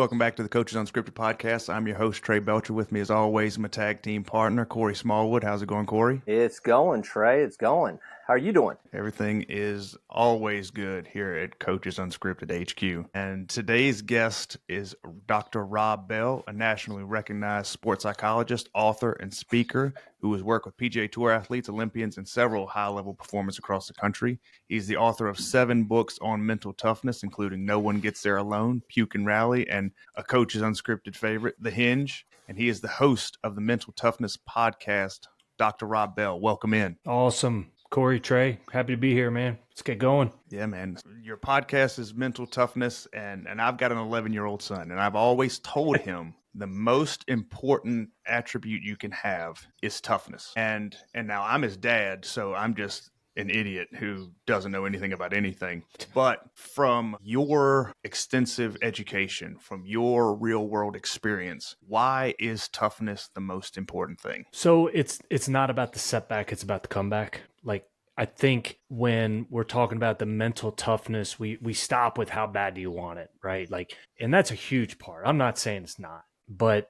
Welcome back to the Coaches Unscripted podcast. I'm your host, Trey Belcher. With me, as always, my tag team partner, Corey Smallwood. How's it going, Corey? It's going, Trey. It's going. How are you doing? Everything is always good here at Coaches Unscripted HQ. And today's guest is Dr. Rob Bell, a nationally recognized sports psychologist, author, and speaker who has worked with PGA Tour athletes, Olympians, and several high-level performers across the country. He's the author of 7 books on mental toughness, including No One Gets There Alone, Puke and Rally, and a Coach's Unscripted favorite, The Hinge. And he is the host of the Mental Toughness podcast. Dr. Rob Bell, welcome in. Awesome. Corey, Trey, happy to be here, man. Let's get going. Yeah, man. Your podcast is Mental Toughness, and I've got an 11-year-old son, and I've always told him the most important attribute you can have is toughness. And now I'm his dad, so I'm just an idiot who doesn't know anything about anything. But from your extensive education, from your real world experience, why is toughness the most important thing? So it's not about the setback, it's about the comeback. Like, I think when we're talking about the mental toughness, we stop with how bad do you want it, right? Like, and that's a huge part. I'm not saying it's not, but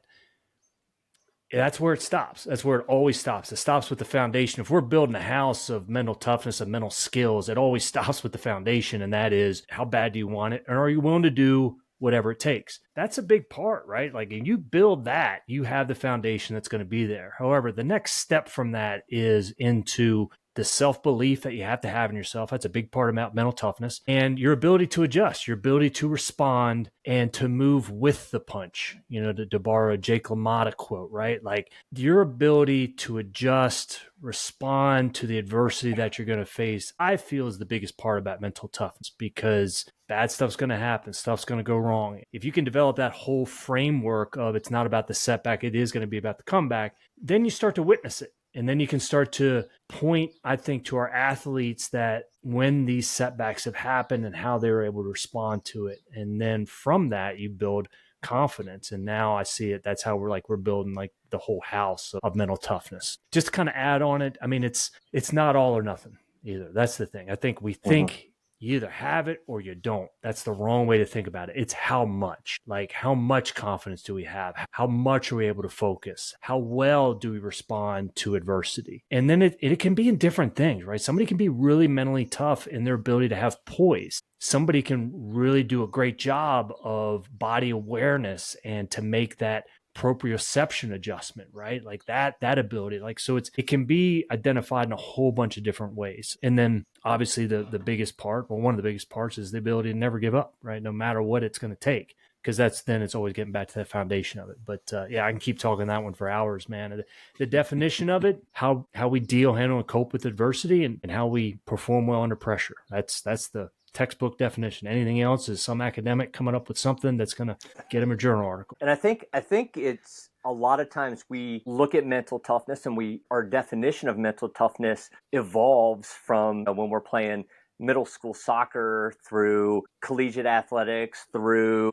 that's where it stops. That's where it always stops. It stops with the foundation. If we're building a house of mental toughness, of mental skills, it always stops with the foundation. And that is, how bad do you want it? And are you willing to do whatever it takes? That's a big part, right? Like, if you build that, you have the foundation that's going to be there. However, the next step from that is into the self-belief that you have to have in yourself. That's a big part about mental toughness. And your ability to adjust, your ability to respond and to move with the punch, to borrow a Jake LaMotta quote, right? Like, your ability to adjust, respond to the adversity that you're going to face, I feel is the biggest part about mental toughness, because bad stuff's going to happen. Stuff's going to go wrong. If you can develop that whole framework of it's not about the setback, it is going to be about the comeback, then you start to witness it. And then you can start to point, I think, to our athletes that when these setbacks have happened and how they were able to respond to it. And then from that, you build confidence. And now I see it. That's how we're building like the whole house of mental toughness. Just to kind of add on it, I mean, it's not all or nothing either. That's the thing. I think we think you either have it or you don't. That's the wrong way to think about it. It's how much. Like, how much confidence do we have? How much are we able to focus? How well do we respond to adversity? And then it can be in different things, right? Somebody can be really mentally tough in their ability to have poise. Somebody can really do a great job of body awareness and to make that proprioception adjustment, right? Like that ability. Like, so it can be identified in a whole bunch of different ways. And then obviously the biggest part, well, one of the biggest parts is the ability to never give up, right? No matter what it's going to take, because it's always getting back to that foundation of it. But yeah, I can keep talking that one for hours, man. The definition of it, how we deal, handle, and cope with adversity, and how we perform well under pressure. That's the textbook definition. Anything else is some academic coming up with something that's going to get him a journal article. And I think it's a lot of times we look at mental toughness and our definition of mental toughness evolves from when we're playing middle school soccer through collegiate athletics, through,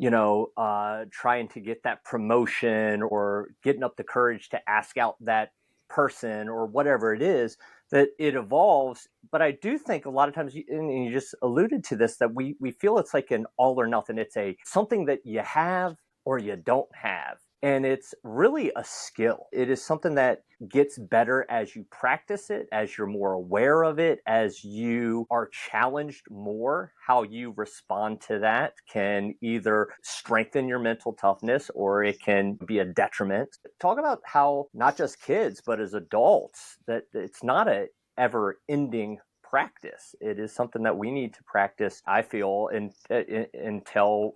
trying to get that promotion or getting up the courage to ask out that person or whatever it is, that it evolves. But I do think a lot of times, and you just alluded to this, that we feel it's like an all or nothing. It's something that you have or you don't have. And it's really a skill. It is something that gets better as you practice it, as you're more aware of it, as you are challenged more. How you respond to that can either strengthen your mental toughness or it can be a detriment. Talk about how not just kids, but as adults, that it's not a ever-ending practice. It is something that we need to practice, I feel, until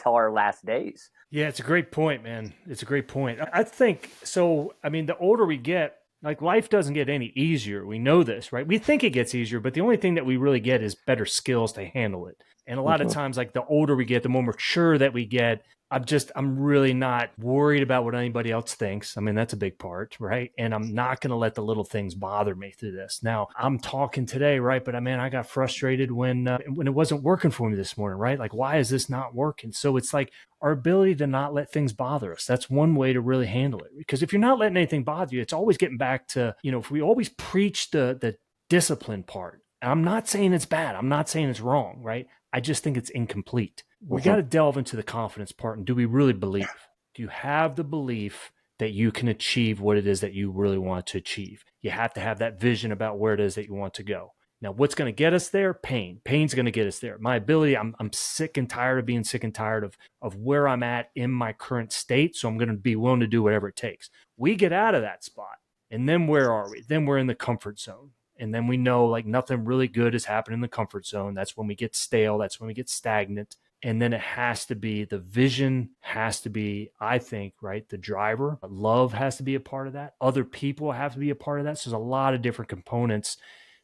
our last days. Yeah, it's a great point, man. It's a great point. I think so. I mean, the older we get, like, life doesn't get any easier. We know this, right? We think it gets easier, but the only thing that we really get is better skills to handle it. And a lot of times, like, the older we get, the more mature that we get, I'm really not worried about what anybody else thinks. I mean, that's a big part, right? And I'm not going to let the little things bother me through this. Now, I'm talking today, right? But I got frustrated when it wasn't working for me this morning, right? Like, why is this not working? So it's like our ability to not let things bother us. That's one way to really handle it. Because if you're not letting anything bother you, it's always getting back to, if we always preach the discipline part, I'm not saying it's bad. I'm not saying it's wrong, right? I just think it's incomplete. We got to delve into the confidence part. And do we really believe? Do you have the belief that you can achieve what it is that you really want to achieve? You have to have that vision about where it is that you want to go. Now, what's going to get us there? Pain. Pain's going to get us there. My ability, I'm sick and tired of being sick and tired of where I'm at in my current state. So I'm going to be willing to do whatever it takes. We get out of that spot. And then where are we? Then we're in the comfort zone. And then we know like nothing really good is happening in the comfort zone. That's when we get stale. That's when we get stagnant. And then it has to be, the vision has to be, I think, right? The driver. Love has to be a part of that. Other people have to be a part of that. So there's a lot of different components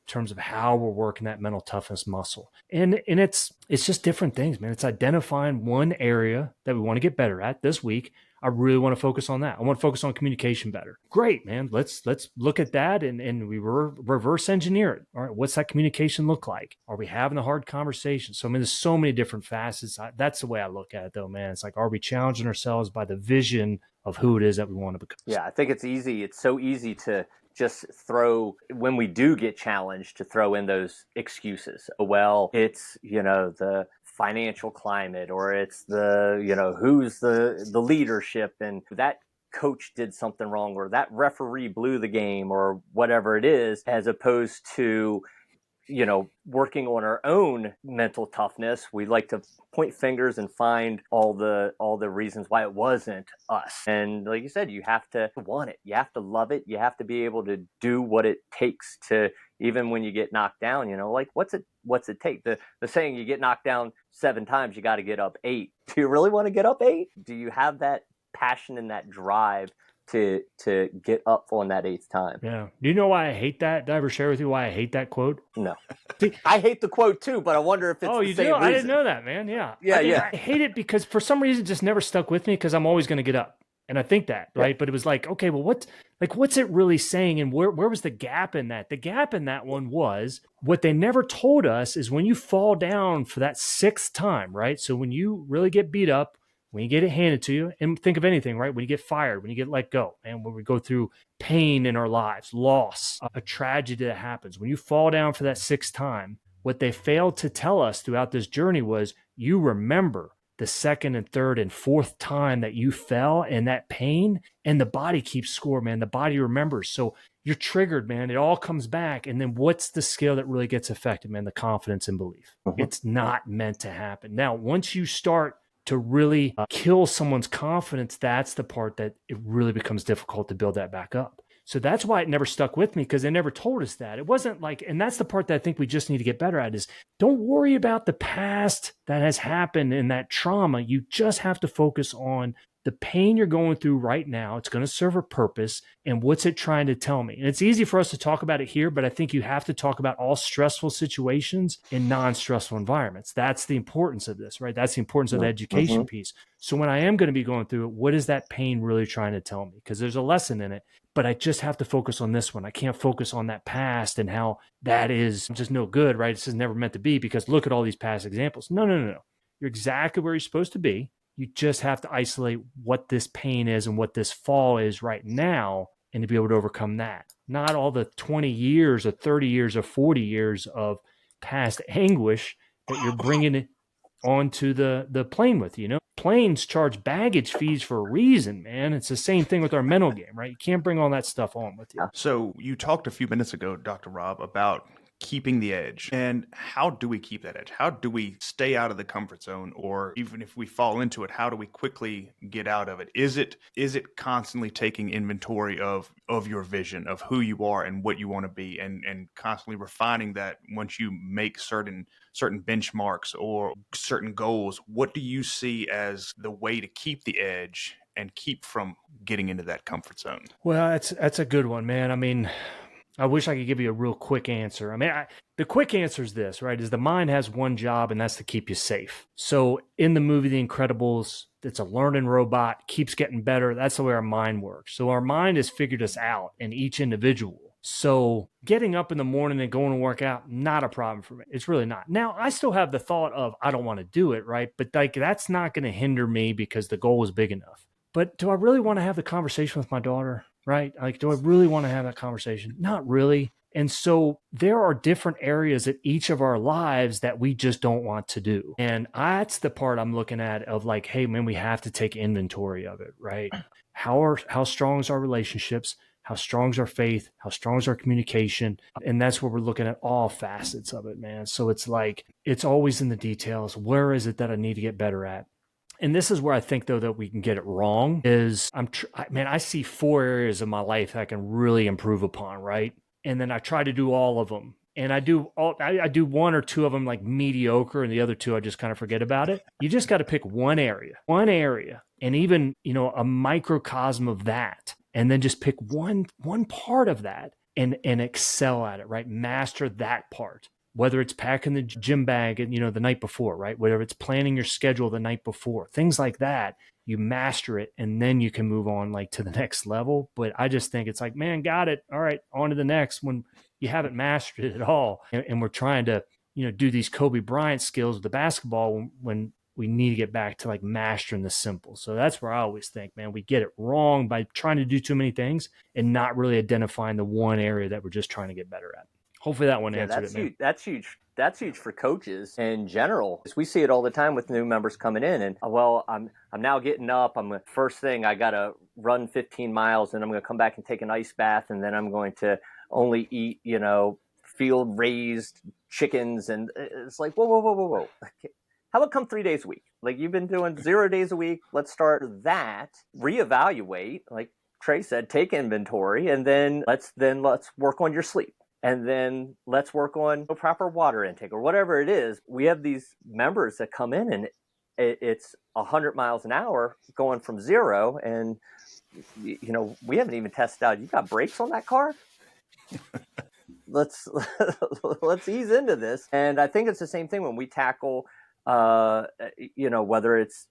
in terms of how we're working that mental toughness muscle. And it's just different things, man. It's identifying one area that we want to get better at this week. I really want to focus on that. I want to focus on communication better. Great, man. Let's look at that and we reverse engineer it. All right, what's that communication look like? Are we having a hard conversation? So I mean, there's so many different facets. That's the way I look at it, though, man. It's like, are we challenging ourselves by the vision of who it is that we want to become? Yeah, I think it's easy. It's so easy to just throw, when we do get challenged, to throw in those excuses. Well, it's, the financial climate, or it's the, who's the leadership, and that coach did something wrong, or that referee blew the game, or whatever it is, as opposed to, working on our own mental toughness. We like to point fingers and find all the reasons why it wasn't us. And like you said, you have to want it. You have to love it. You have to be able to do what it takes to, even when you get knocked down, like what's it take? The saying, you get knocked down 7 times, you got to get up 8. Do you really want to get up 8? Do you have that passion and that drive to get up on that 8th time? Yeah. Do you know why I hate that? Did I ever share with you why I hate that quote? No. See, I hate the quote too, but I wonder if it's the same do? reason. I didn't know that, man. Yeah. I hate it because for some reason it just never stuck with me, because I'm always going to get up. And I think that, right? Yeah. But it was like, okay, well, what's it really saying? And where was the gap in that? The gap in that one was, what they never told us is when you fall down for that 6th time, right? So when you really get beat up, when you get it handed to you, and think of anything, right? When you get fired, when you get let go, and when we go through pain in our lives, loss, a tragedy that happens, when you fall down for that 6th time, what they failed to tell us throughout this journey was, you remember the 2nd and 3rd and 4th time that you fell and that pain, and the body keeps score, man. The body remembers. So you're triggered, man. It all comes back. And then what's the skill that really gets affected, man? The confidence and belief. It's not meant to happen. Now, once you start to really kill someone's confidence, that's the part that it really becomes difficult to build that back up. So that's why it never stuck with me, because they never told us that. It wasn't like, and that's the part that I think we just need to get better at, is don't worry about the past that has happened and that trauma. You just have to focus on the pain you're going through right now. It's going to serve a purpose. And what's it trying to tell me? And it's easy for us to talk about it here, but I think you have to talk about all stressful situations in non-stressful environments. That's the importance of this, right? That's the importance of the education piece. So when I am going to be going through it, what is that pain really trying to tell me? Because there's a lesson in it, but I just have to focus on this one. I can't focus on that past and how that is just no good, right? This is never meant to be, because look at all these past examples. No. You're exactly where you're supposed to be. You just have to isolate what this pain is and what this fall is right now, and to be able to overcome that. Not all the 20 years or 30 years or 40 years of past anguish that you're bringing it onto the plane with you. Planes charge baggage fees for a reason, man. It's the same thing with our mental game, right? You can't bring all that stuff on with you. So you talked a few minutes ago, Dr. Rob, about keeping the edge. And how do we keep that edge? How do we stay out of the comfort zone? Or even if we fall into it, how do we quickly get out of it? Is it constantly taking inventory of your vision, of who you are and what you want to be, and constantly refining that once you make certain benchmarks or certain goals? What do you see as the way to keep the edge and keep from getting into that comfort zone? Well, that's a good one, man. I mean, I wish I could give you a real quick answer. I mean, the quick answer is this, right? Is the mind has one job, and that's to keep you safe. So in the movie The Incredibles, it's a learning robot, keeps getting better. That's the way our mind works. So our mind has figured us out in each individual. So getting up in the morning and going to work out, not a problem for me. It's really not. Now, I still have the thought of, I don't want to do it, right? But like, that's not going to hinder me because the goal is big enough. But do I really want to have the conversation with my daughter? Right? Like, do I really want to have that conversation? Not really. And so there are different areas at each of our lives that we just don't want to do. And that's the part I'm looking at of like, hey, man, we have to take inventory of it, right? How strong is our relationships? How strong is our faith? How strong is our communication? And that's where we're looking at all facets of it, man. So it's like, it's always in the details. Where is it that I need to get better at? And this is where I think, though, that we can get it wrong is I see 4 areas of my life that I can really improve upon, right? And then I try to do all of them. And I do 1 or 2 of them like mediocre, and the other 2, I just kind of forget about it. You just got to pick one area, and even, a microcosm of that, and then just pick one part of that and excel at it, right? Master that part. Whether it's packing the gym bag and, the night before, right? Whether it's planning your schedule the night before, things like that, you master it and then you can move on like to the next level. But I just think it's like, man, got it. All right, on to the next when you haven't mastered it at all. And we're trying to, do these Kobe Bryant skills with the basketball when we need to get back to like mastering the simple. So that's where I always think, man, we get it wrong by trying to do too many things and not really identifying the one area that we're just trying to get better at. Hopefully that one answered it, man. Huge. That's huge. That's huge for coaches in general. We see it all the time with new members coming in, and I'm now getting up. First thing I got to run 15 miles, and I'm going to come back and take an ice bath, and then I'm going to only eat field raised chickens, and it's like whoa. How about come 3 days a week? Like you've been doing 0 days a week. Let's start that. Reevaluate, like Trey said, take inventory, and then let's work on your sleep. And then let's work on proper water intake or whatever it is. We have these members that come in and it's 100 miles an hour going from 0. And, we haven't even tested out. You got brakes on that car? let's ease into this. And I think it's the same thing when we tackle, whether it's,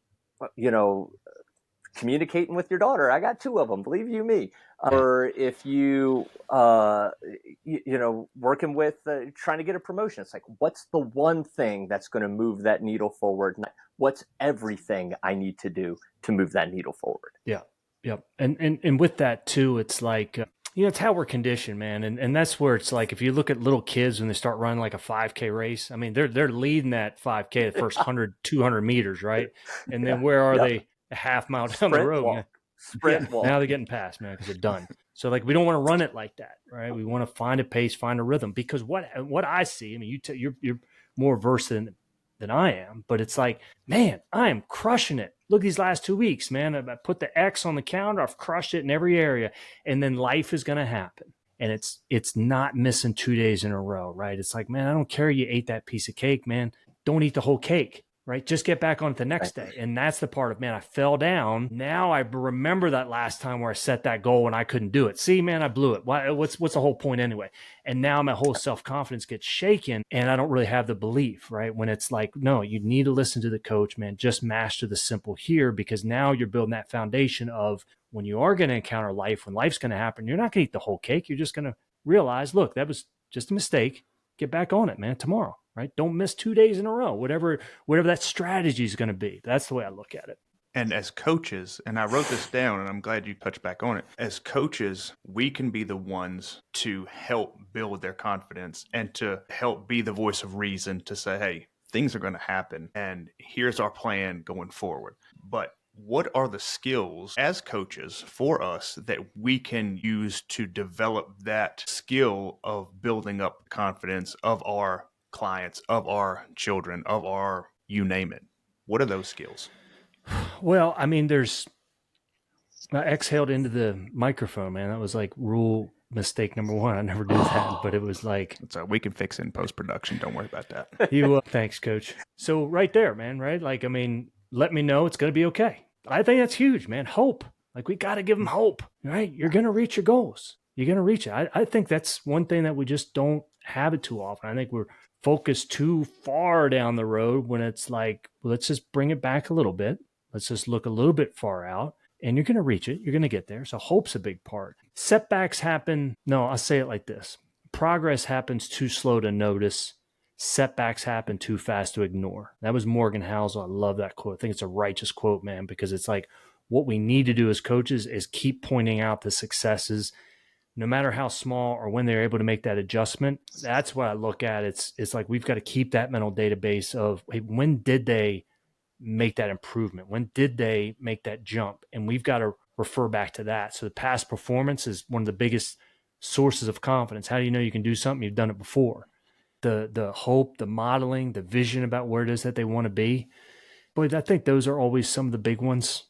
communicating with your daughter. I got 2 of them, believe you me. Or if you, working with trying to get a promotion, it's like, what's the one thing that's going to move that needle forward? What's everything I need to do to move that needle forward? Yeah. Yep. And with that too, it's like, it's how we're conditioned, man. And that's where it's like, if you look at little kids when they start running like a 5K race, I mean, they're leading that 5K, the first 100, 200 meters, right? And then where are they? A half mile down the road. Sprint walk. Now they're getting past, man, because they're done. So like, we don't want to run it like that, right? We want to find a pace, find a rhythm, because what I see, I mean, you're more versed than I am, but it's like, man, I am crushing it. Look, these last 2 weeks, man, I put the X on the calendar. I've crushed it in every area, and then life is going to happen. And it's not missing 2 days in a row, right? It's like, man, I don't care you ate that piece of cake, man. Don't eat the whole cake. Right? Just get back on it the next day. And that's the part of, man, I fell down. Now I remember that last time where I set that goal and I couldn't do it. See, man, I blew it. What's the whole point anyway? And now my whole self-confidence gets shaken and I don't really have the belief, right? When it's like, no, you need to listen to the coach, man. Just master the simple here, because now you're building that foundation of when you are going to encounter life, when life's going to happen, you're not going to eat the whole cake. You're just going to realize, look, that was just a mistake. Get back on it, man, tomorrow. Right? Don't miss 2 days in a row, whatever that strategy is going to be. That's the way I look at it. And as coaches, and I wrote this down and I'm glad you touched back on it. As coaches, we can be the ones to help build their confidence and to help be the voice of reason to say, hey, things are going to happen and here's our plan going forward. But what are the skills as coaches for us that we can use to develop that skill of building up confidence of our clients, of our children, of our, you name it? What are those skills? Well, I mean, I exhaled into the microphone, man. That was like rule mistake number 1. I never do that, but it was like, so we can fix it in post-production. Don't worry about that. Thanks, coach. So right there, man, right? Like, I mean, let me know it's going to be okay. I think that's huge, man. Hope. Like, we got to give them hope, right? You're going to reach your goals. You're going to reach it. I think that's one thing that we just don't have it too often. I think we're focused too far down the road when it's like, well, let's just bring it back a little bit. Let's just look a little bit far out and you're going to reach it. You're going to get there. So hope's a big part. Setbacks happen. No, I'll say it like this. Progress happens too slow to notice. Setbacks happen too fast to ignore. That was Morgan Housel. I love that quote. I think it's a righteous quote, man, because it's like what we need to do as coaches is keep pointing out the successes, no matter how small or when they're able to make that adjustment, that's what I look at. It's like we've got to keep that mental database of, hey, when did they make that improvement? When did they make that jump? And we've got to refer back to that. So the past performance is one of the biggest sources of confidence. How do you know you can do something? You've done it before. The hope, the modeling, the vision about where it is that they want to be. But I think those are always some of the big ones,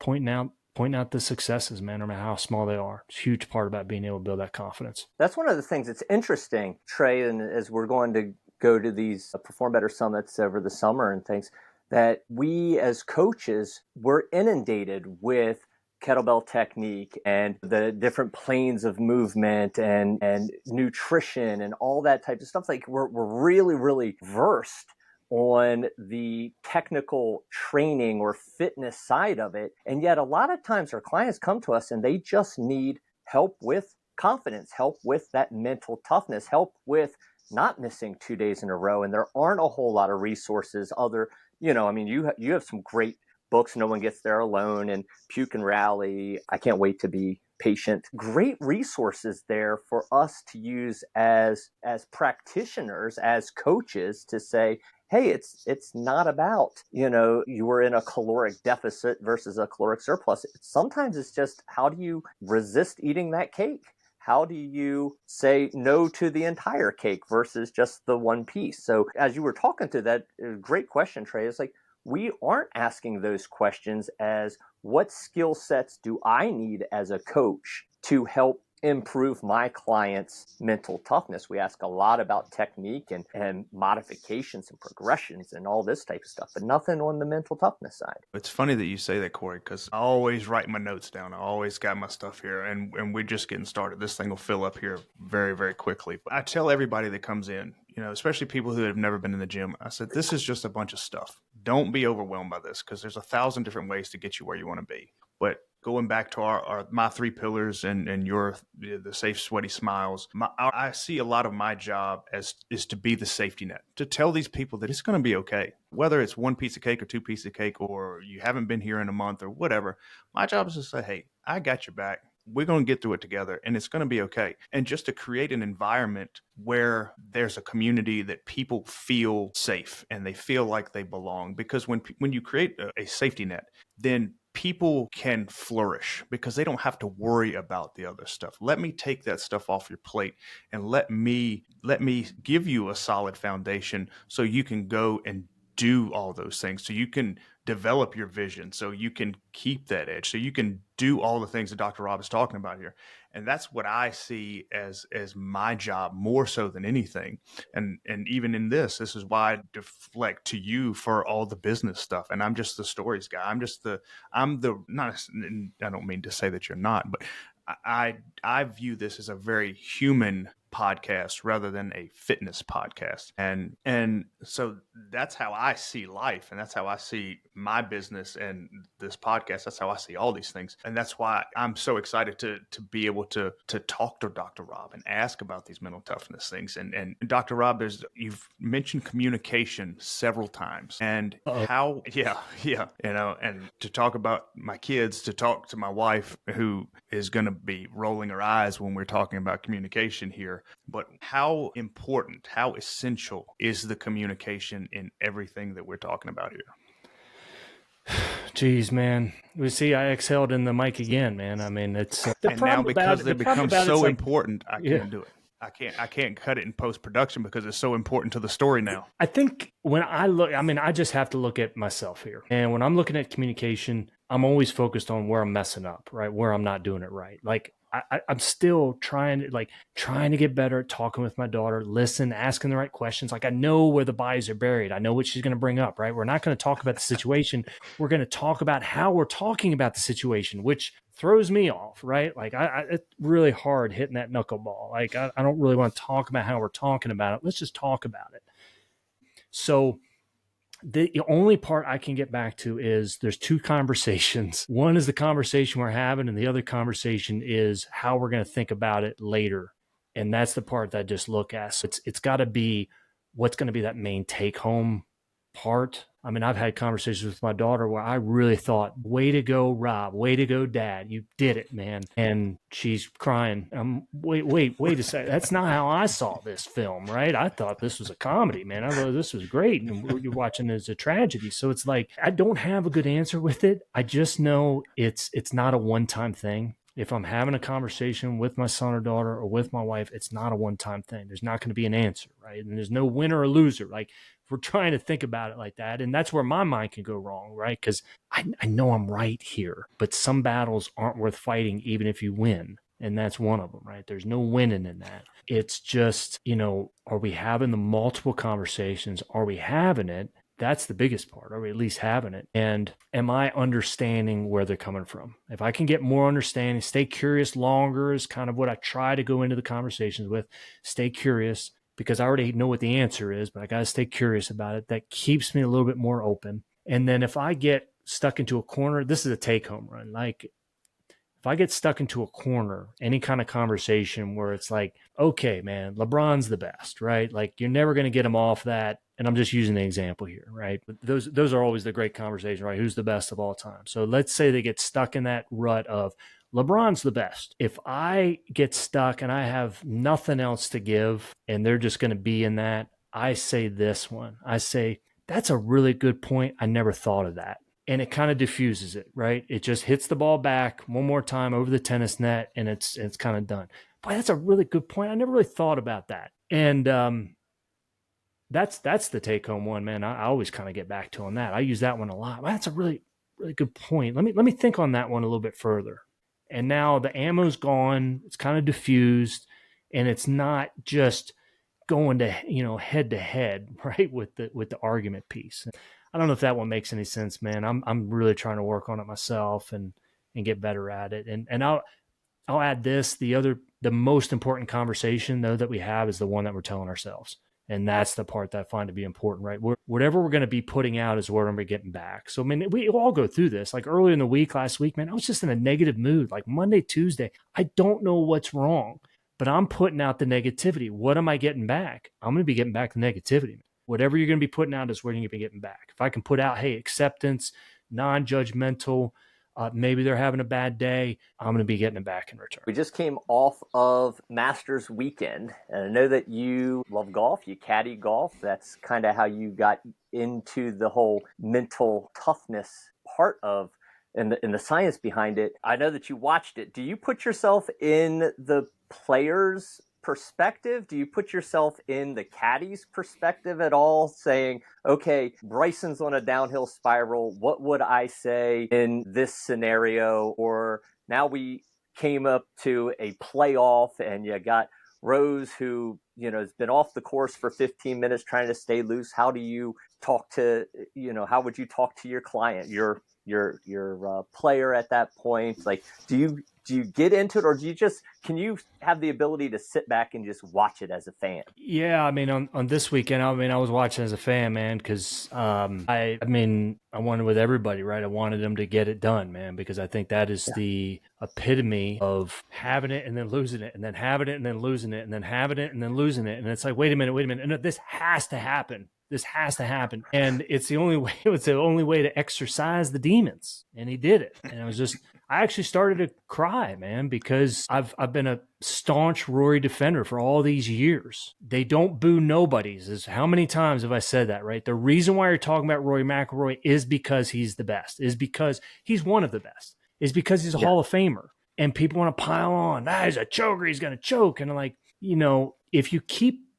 pointing out the successes, man, no matter how small they are. It's a huge part about being able to build that confidence. That's one of the things that's interesting, Trey, and as we're going to go to these Perform Better summits over the summer and things, that we as coaches, we're inundated with kettlebell technique and the different planes of movement and nutrition and all that type of stuff. Like we're really, really versed on the technical training or fitness side of it. And yet a lot of times our clients come to us and they just need help with confidence, help with that mental toughness, help with not missing 2 days in a row. And there aren't a whole lot of resources other, you have some great books, No One Gets There Alone, and Puke and Rally. I can't wait to be patient. Great resources there for us to use as practitioners, as coaches, to say, hey, it's not about, you were in a caloric deficit versus a caloric surplus. Sometimes it's just, how do you resist eating that cake? How do you say no to the entire cake versus just the one piece? So as you were talking to that, great question, Trey, it's like, we aren't asking those questions as, what skill sets do I need as a coach to help improve my client's mental toughness? We ask a lot about technique and modifications and progressions and all this type of stuff, but nothing on the mental toughness side. It's funny that you say that, Corey, because I always write my notes down. I always got my stuff here, and we're just getting started. This thing will fill up here very, very quickly. I tell everybody that comes in, especially people who have never been in the gym, I said, this is just a bunch of stuff. Don't be overwhelmed by this, because there's 1,000 different ways to get you where you want to be. But going back to my 3 pillars and the safe, sweaty smiles, I see a lot of my job is to be the safety net, to tell these people that it's going to be okay. Whether it's 1 piece of cake or 2 pieces of cake, or you haven't been here in a month or whatever, my job is to say, hey, I got your back. We're going to get through it together, and it's going to be okay. And just to create an environment where there's a community that people feel safe and they feel like they belong. Because when you create a safety net, then people can flourish because they don't have to worry about the other stuff. Let me take that stuff off your plate and let me give you a solid foundation so you can go and do all those things, so you can develop your vision, so you can keep that edge, so you can do all the things that Dr. Rob is talking about here. And that's what I see as my job more so than anything. And even in this is why I deflect to you for all the business stuff. And I'm just the stories guy. I don't mean to say that you're not, but I view this as a very human podcast rather than a fitness podcast. And so that's how I see life, and that's how I see my business and this podcast. That's how I see all these things. And that's why I'm so excited to be able to talk to Dr. Rob and ask about these mental toughness things. And Dr. Rob, you've mentioned communication several times, and how, and to talk about my kids, to talk to my wife, who is going to be rolling her eyes when we're talking about communication here. But how important, how essential is the communication in everything that we're talking about here? Geez, man. We see I exhaled in the mic again, man. I mean, it's and now because they become so important, I can't do it. I can't cut it in post-production because it's so important to the story now. I think when I just have to look at myself here. And when I'm looking at communication, I'm always focused on where I'm messing up, right? Where I'm not doing it right. Like I'm still trying to get better at talking with my daughter, listen, asking the right questions. Like I know where the bodies are buried. I know what she's going to bring up, right? We're not going to talk about the situation. We're going to talk about how we're talking about the situation, which throws me off, right? Like it's really hard hitting that knuckleball. Like I don't really want to talk about how we're talking about it. Let's just talk about it. So the only part I can get back to is there's 2 conversations. One is the conversation we're having, and the other conversation is how we're going to think about it later. And that's the part that I just look at. So it's got to be what's going to be that main take home part. I mean, I've had conversations with my daughter where I really thought, way to go, Rob, way to go, Dad. You did it, man. And she's crying. Wait a second. That's not how I saw this film, right? I thought this was a comedy, man. I thought this was great. And you're watching it as a tragedy. So it's like, I don't have a good answer with it. I just know it's not a one-time thing. If I'm having a conversation with my son or daughter or with my wife, it's not a one-time thing. There's not going to be an answer, right? And there's no winner or loser. Like, if we're trying to think about it like that, and that's where my mind can go wrong, right? Because I know I'm right here, but some battles aren't worth fighting even if you win. And that's one of them, right? There's no winning in that. It's just, are we having the multiple conversations? Are we having it? That's the biggest part. Are we at least having it? And am I understanding where they're coming from? If I can get more understanding, stay curious longer is kind of what I try to go into the conversations with. Stay curious, because I already know what the answer is, but I got to stay curious about it. That keeps me a little bit more open. And then if I get stuck into a corner, this is a take home run. Like, if I get stuck into a corner, any kind of conversation where it's like, okay, man, LeBron's the best, right? Like, you're never going to get him off that. And I'm just using the example here, right? But those are always the great conversation, right? Who's the best of all time? So let's say they get stuck in that rut of LeBron's the best. If I get stuck and I have nothing else to give and they're just going to be in that, I say this one. I say, that's a really good point. I never thought of that. And it kind of diffuses it, right? It just hits the ball back one more time over the tennis net and it's kind of done. Boy, that's a really good point. I never really thought about that. And that's the take home one, man. I always kind of get back to on that. I use that one a lot. Well, that's a really, really good point. Let me think on that one a little bit further. And now the ammo's gone. It's kind of diffused, and it's not just going to, head to head, right, with the argument piece. I don't know if that one makes any sense, man. I'm really trying to work on it myself and get better at it. And I'll add this. The most important conversation though that we have is the one that we're telling ourselves. And that's the part that I find to be important, right? Whatever we're going to be putting out is what we're getting back. So, I mean, we all go through this. Like earlier in the week, last week, man, I was just in a negative mood. Like Monday, Tuesday, I don't know what's wrong, but I'm putting out the negativity. What am I getting back? I'm going to be getting back the negativity. Whatever you're going to be putting out is what you're going to be getting back. If I can put out, hey, acceptance, non-judgmental, maybe they're having a bad day, I'm going to be getting it back in return. We just came off of Masters weekend, and I know that you love golf, you caddy golf. That's kind of how you got into the whole mental toughness part of and the science behind it. I know that you watched it. Do you put yourself in the players' perspective? Do you put yourself in the caddy's perspective at all, saying, okay, Bryson's on a downhill spiral, what would I say in this scenario? Or now we came up to a playoff and you got Rose, who has been off the course for 15 minutes trying to stay loose. How do you talk to, how would you talk to your client, your player at that point? Like, do you get into it, or can you have the ability to sit back and just watch it as a fan? Yeah, I mean, on this weekend, I was watching as a fan, man, because I wanted with everybody, right? I wanted them to get it done, man, because I think that is the epitome of having it and then losing it, and then having it and then losing it, and then having it and then losing it. And it's like, wait a minute. And this has to happen. This has to happen. And it's the only way to exercise the demons. And he did it. And I actually started to cry, man, because I've been a staunch Rory defender for all these years. They don't boo nobodies. Is how many times have I said that, right? The reason why you're talking about Rory McIlroy is because he's the best, is because he's one of the best, is because he's a Hall of Famer. And people want to pile on, he's a choker, he's going to choke. And I'm like, if you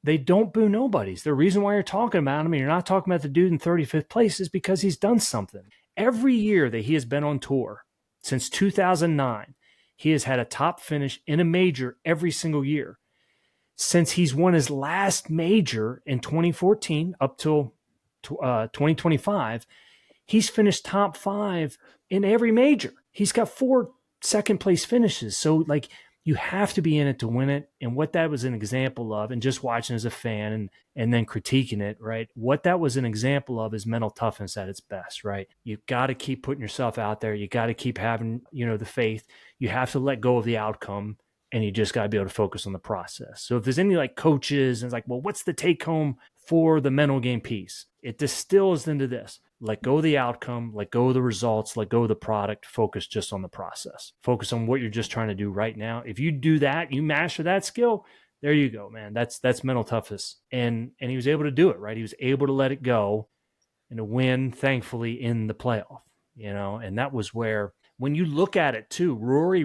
they don't boo nobodies. The reason why you're talking about him and you're not talking about the dude in 35th place is because he's done something. Every year that he has been on tour, since 2009, he has had a top finish in a major every single year. Since he's won his last major in 2014 up till 2025, he's finished top 5 in every major. He's got 4 second place finishes. So like, you have to be in it to win it. And what that was an example of, and just watching as a fan and then critiquing it, right? What that was an example of is mental toughness at its best, right? You got to keep putting yourself out there. You got to keep having, the faith. You have to let go of the outcome, and you just got to be able to focus on the process. So if there's any like coaches and it's like, well, what's the take home for the mental game piece. It distills into this. Let go of the outcome, let go of the results, let go of the product, focus just on the process. Focus on what you're just trying to do right now. If you do that, you master that skill, there you go, man. That's mental toughness. And he was able to do it, right? He was able to let it go and to win, thankfully, in the playoff, and that was where, when you look at it too, Rory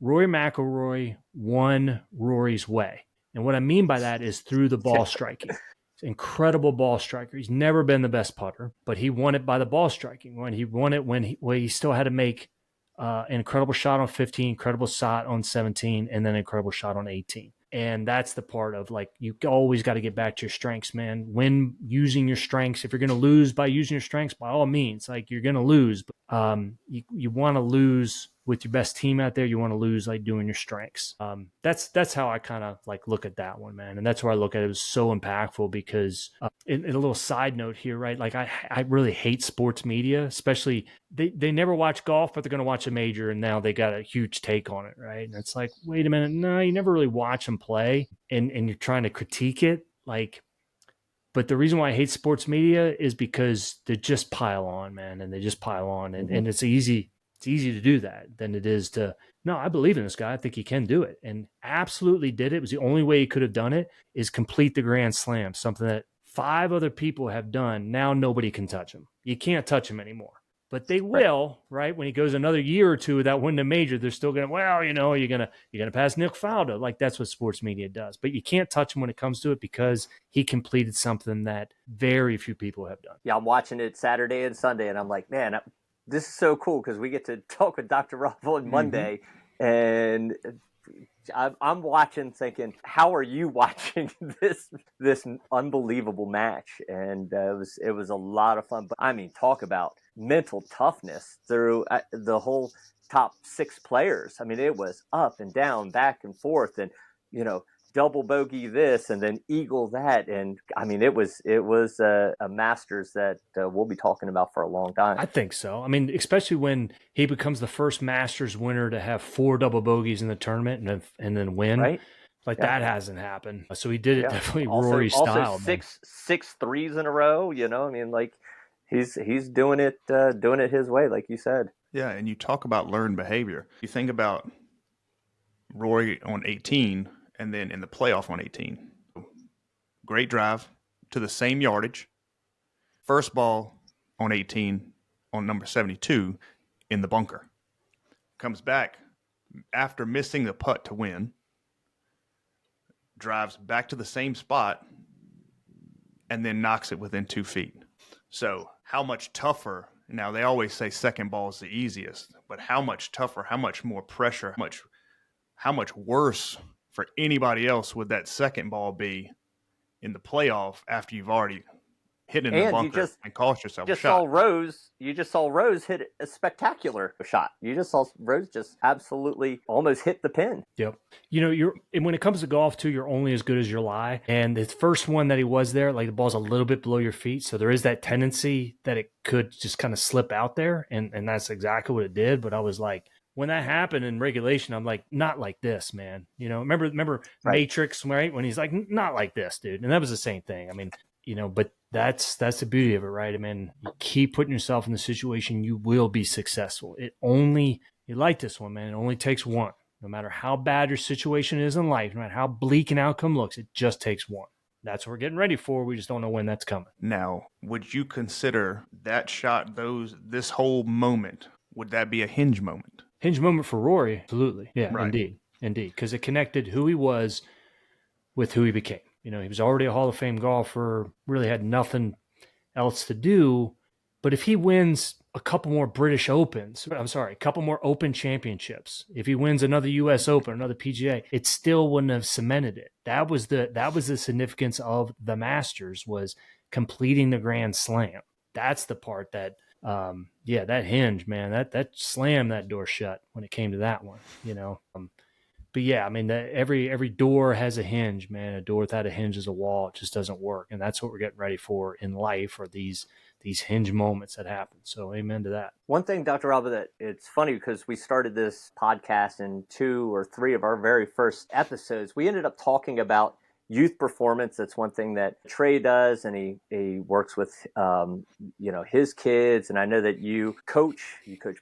McIlroy won Rory's way. And what I mean by that is through the ball striking. He's an incredible ball striker. He's never been the best putter, but he won it by the ball striking. When he won it, when he still had to make an incredible shot on 15, incredible shot on 17, and then an incredible shot on 18. And that's the part of, like, you always got to get back to your strengths, man. When using your strengths, if you're going to lose by using your strengths, by all means, like, you're going to lose. But you want to lose with your best team out there. You want to lose like doing your strengths. That's how I kind of like look at that one, man. And that's where I look at it. It was so impactful because in a little side note here, right? Like I really hate sports media, especially they never watch golf, but they're going to watch a major, and now they got a huge take on it, right? And it's like, wait a minute, no, you never really watch them play, and you're trying to critique it, like. But the reason why I hate sports media is because they just pile on, man, and they just pile on, and it's easy to do that than it is to, no, I believe in this guy. I think he can do it, and absolutely did it. It was the only way he could have done it, is complete the Grand Slam, something that 5 other people have done. Now nobody can touch him. You can't touch him anymore. But they will, right? When he goes another year or two without winning a major, they're still going to, well, you're gonna pass Nick Faldo. Like, that's what sports media does. But you can't touch him when it comes to it, because he completed something that very few people have done. Yeah, I'm watching it Saturday and Sunday, and I'm like, man, this is so cool, because we get to talk with Dr. Rob on Monday, and I'm watching thinking, how are you watching this unbelievable match? And it was a lot of fun. But I mean, talk about mental toughness through the whole top 6 players. I mean, it was up and down, back and forth, and double bogey this and then eagle that. And I mean, it was a Masters that we'll be talking about for a long time. I think so. I mean, especially when he becomes the first Masters winner to have 4 double bogeys in the tournament and then win. Right? Like, that hasn't happened. So he did it definitely Rory style. Also six threes in a row. I mean, like, he's doing it his way, like you said. Yeah, and you talk about learned behavior. You think about Rory on 18, and then in the playoff on 18. Great drive to the same yardage. First ball on 18 on number 72 in the bunker. Comes back after missing the putt to win. Drives back to the same spot and then knocks it within 2 feet. So how much tougher? Now, they always say second ball is the easiest, but how much tougher, how much more pressure, how much worse for anybody else would that second ball be in the playoff after you've already hit in the bunker and cost yourself a shot? You just saw Rose hit a spectacular shot. You just saw Rose just absolutely almost hit the pin. Yep. When it comes to golf too, you're only as good as your lie. And the first one that he was there, like, the ball's a little bit below your feet, so there is that tendency that it could just kind of slip out there, and that's exactly what it did. But I was like, when that happened in regulation, I'm like, not like this, man. Remember right. Matrix, right? When he's like, not like this, dude. And that was the same thing. I mean, but that's the beauty of it, right? I mean, you keep putting yourself in the situation, you will be successful. You like this one, man. It only takes one. No matter how bad your situation is in life, no matter how bleak an outcome looks, it just takes one. That's what we're getting ready for. We just don't know when that's coming. Now, would you consider that shot, this whole moment, would that be a hinge moment? Hinge moment for Rory, absolutely. Yeah, right. Indeed. Because it connected who he was with who he became. He was already a Hall of Fame golfer, really had nothing else to do. But if he wins a couple more a couple more Open championships, if he wins another U.S. Open, another PGA, it still wouldn't have cemented it. That was the significance of the Masters, was completing the Grand Slam. That's the part that, that hinge, man, that slammed that door shut when it came to that one, But yeah, I mean, every door has a hinge, man. A door without a hinge is a wall. It just doesn't work. And that's what we're getting ready for in life, are these hinge moments that happen. So amen to that. One thing, Dr. Alba, that it's funny, because we started this podcast in 2 or 3 of our very first episodes. We ended up talking about youth performance. That's one thing that Trey does, and he works with his kids. And I know that you coach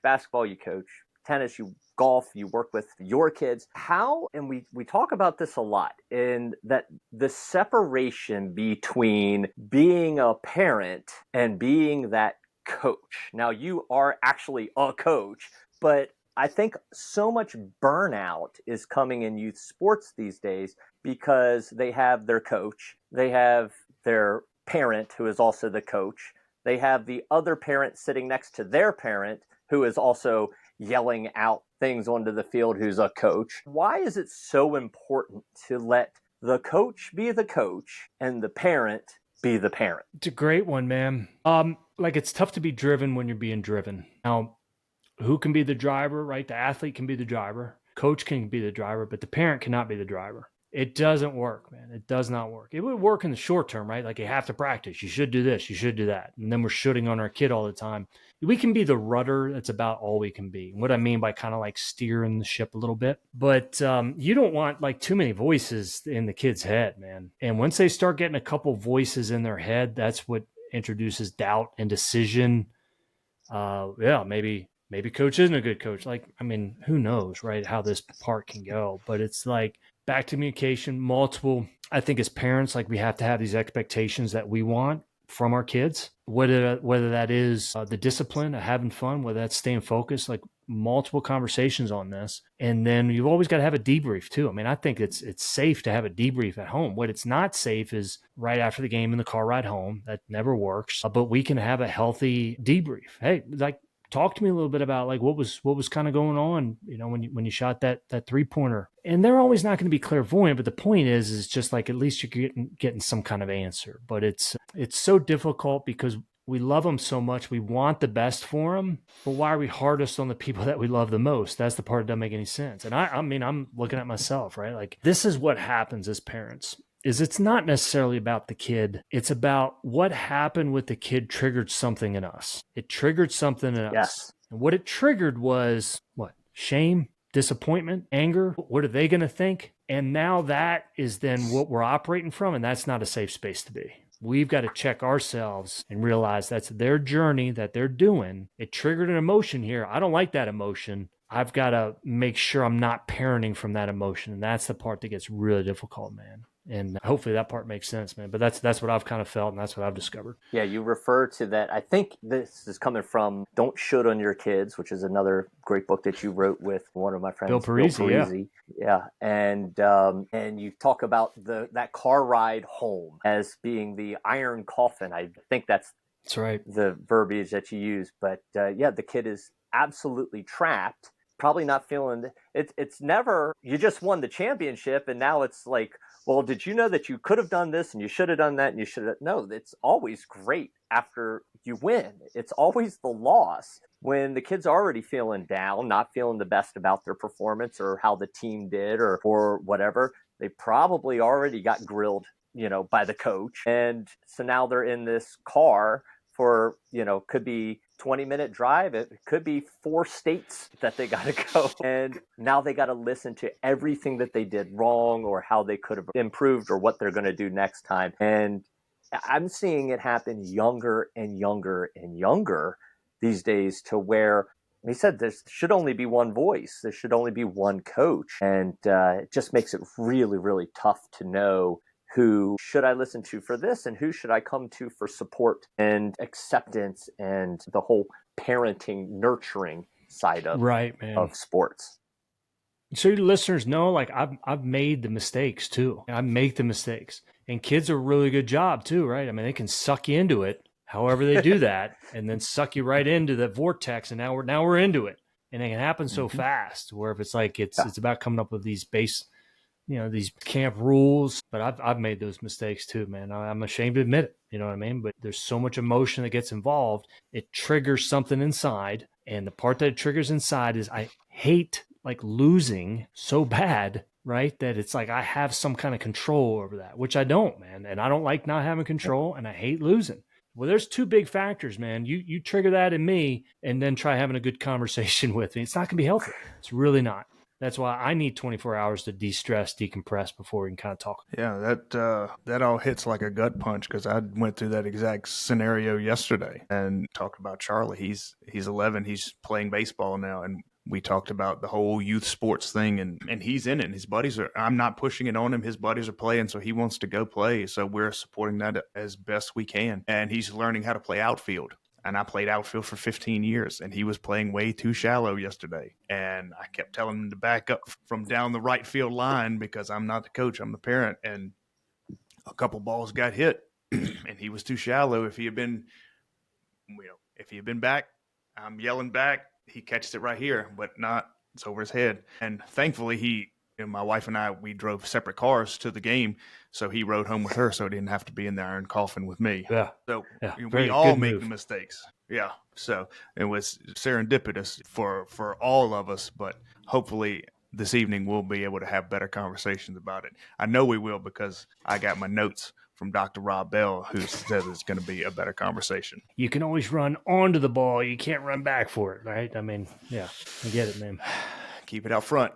basketball, you coach tennis, you golf, you work with your kids. How, and we talk about this a lot, in that the separation between being a parent and being that coach. Now, you are actually a coach, but I think so much burnout is coming in youth sports these days because they have their coach, they have their parent who is also the coach, they have the other parent sitting next to their parent who is also yelling out things onto the field, who's a coach. Why is it so important to let the coach be the coach and the parent be the parent? It's a great one, man. Like, it's tough to be driven when you're being driven. Now, who can be the driver, right? The athlete can be the driver. Coach can be the driver, but the parent cannot be the driver. It doesn't work, man. It does not work. It would work in the short term, right? Like, you have to practice. You should do this. You should do that. And then we're shooting on our kid all the time. We can be the rudder. That's about all we can be. And what I mean by kind of like steering the ship a little bit. But you don't want like too many voices in the kid's head, man. And once they start getting a couple voices in their head, that's what introduces doubt and decision. Maybe coach isn't a good coach. Like, I mean, who knows, right? How this part can go, but it's like back to communication, multiple. I think as parents, like, we have to have these expectations that we want from our kids, whether that is the discipline of having fun, whether that's staying focused, like multiple conversations on this. And then you've always got to have a debrief too. I mean, I think it's safe to have a debrief at home. What it's not safe is right after the game in the car ride home. That never works. But we can have a healthy debrief. Hey, like, talk to me a little bit about like what was kind of going on, when you shot that 3-pointer. And they're always not going to be clairvoyant, but the point is just like, at least you're getting some kind of answer. But it's so difficult because we love them so much. We want the best for them, but why are we hardest on the people that we love the most? That's the part that doesn't make any sense. And I mean, I'm looking at myself, right? Like, this is what happens as parents. It's not necessarily about the kid. It's about what happened with the kid triggered something in us. It triggered something in us. Yes. And what it triggered was what? Shame, disappointment, anger. What are they going to think? And now that is then what we're operating from. And that's not a safe space to be. We've got to check ourselves and realize that's their journey that they're doing. It triggered an emotion here. I don't like that emotion. I've got to make sure I'm not parenting from that emotion. And that's the part that gets really difficult, man. And hopefully that part makes sense, man. But that's what I've kind of felt, and that's what I've discovered. Yeah, you refer to that. I think this is coming from Don't Shoot on Your Kids, which is another great book that you wrote with one of my friends, Bill Parisi. Yeah. And you talk about that car ride home as being the iron coffin. I think that's right, the verbiage that you use. But the kid is absolutely trapped, probably not feeling it. It's never, you just won the championship, and now it's like, well, did you know that you could have done this and you should have done that and you should have? No, it's always great after you win. It's always the loss when the kid's already feeling down, not feeling the best about their performance or how the team did or whatever. They probably already got grilled, by the coach. And so now they're in this car for, could be 20-minute drive. It could be 4 states that they got to go. And now they got to listen to everything that they did wrong or how they could have improved or what they're going to do next time. And I'm seeing it happen younger and younger and younger these days, to where he said there should only be one voice. There should only be one coach. And it just makes it really, really tough to know who should I listen to for this and who should I come to for support and acceptance and the whole parenting, nurturing side of, of sports. So your listeners know, like, I've made the mistakes too. I make the mistakes, and kids are a really good job too, right? I mean, they can suck you into it, however they do that, and then suck you right into the vortex, and now we're into it, and it can happen so fast. Where if it's like it's about coming up with these base, these camp rules. But I've made those mistakes too, man. I'm ashamed to admit it. You know what I mean? But there's so much emotion that gets involved. It triggers something inside, and the part that it triggers inside is I hate like losing so bad, right? That it's like I have some kind of control over that, which I don't, man. And I don't like not having control, and I hate losing. Well, there's 2 big factors, man. You trigger that in me, and then try having a good conversation with me. It's not going to be healthy. It's really not. That's why I need 24 hours to de-stress, decompress before we can kind of talk. Yeah, that all hits like a gut punch because I went through that exact scenario yesterday and talked about Charlie. He's 11. He's playing baseball now, and we talked about the whole youth sports thing, and he's in it. And his buddies are. I'm not pushing it on him. His buddies are playing, so he wants to go play. So we're supporting that as best we can. And he's learning how to play outfield. And I played outfield for 15 years, and he was playing way too shallow yesterday. And I kept telling him to back up from down the right field line because I'm not the coach, I'm the parent. And a couple balls got hit, and he was too shallow. If he had been back, I'm yelling back. He catches it right here, but not. It's over his head. And thankfully, my wife and I, we drove separate cars to the game, so he rode home with her, so he didn't have to be in the iron coffin with me. Yeah. So yeah. we all make mistakes. Yeah. So it was serendipitous for all of us, but hopefully this evening we'll be able to have better conversations about it. I know we will because I got my notes from Dr. Rob Bell, who says it's going to be a better conversation. You can always run onto the ball. You can't run back for it, right? I mean, yeah, I get it, man. Keep it out front.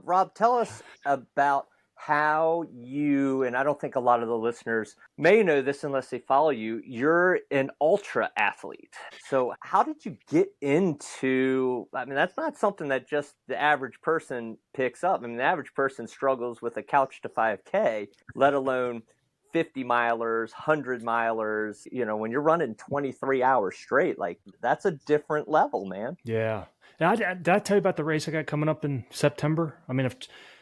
Rob, tell us about how you, and I don't think a lot of the listeners may know this unless they follow you, you're an ultra athlete. So how did you get into, I mean, that's not something that just the average person picks up. I mean, the average person struggles with a couch to 5K, let alone 50 milers, 100 milers. You know, when you're running 23 hours straight, like that's a different level, man. Yeah. Now, did I tell you about the race I got coming up in September? I mean, I've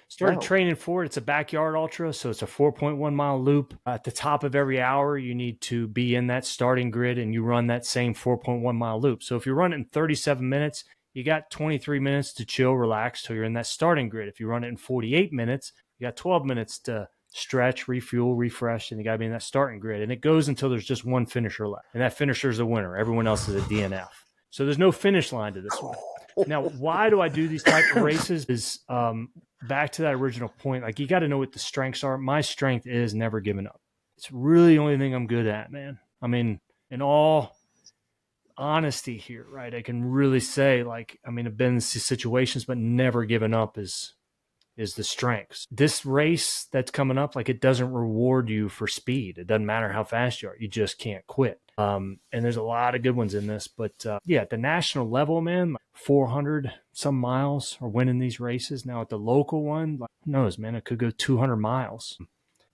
started training for it. It's a backyard ultra, so it's a 4.1 mile loop. At the top of every hour, you need to be in that starting grid, and you run that same 4.1 mile loop. So if you run it in 37 minutes, you got 23 minutes to chill, relax till you're in that starting grid. If you run it in 48 minutes, you got 12 minutes to stretch, refuel, refresh, and you got to be in that starting grid. And it goes until there's just one finisher left, and that finisher is the winner. Everyone else is a DNF. So there's no finish line to this one. Now, why do I do these type of races is back to that original point. Like, you got to know what the strengths are. My strength is never giving up. It's really the only thing I'm good at, man. I mean, in all honesty here, right? I can really say, like, I mean, I've been in these situations, but never giving up is the strengths. This race that's coming up, like, it doesn't reward you for speed. It doesn't matter how fast you are. You just can't quit. And there's a lot of good ones in this, but yeah, at the national level, man, 400 some miles are winning these races. Now at the local one, like, who knows, man, it could go 200 miles.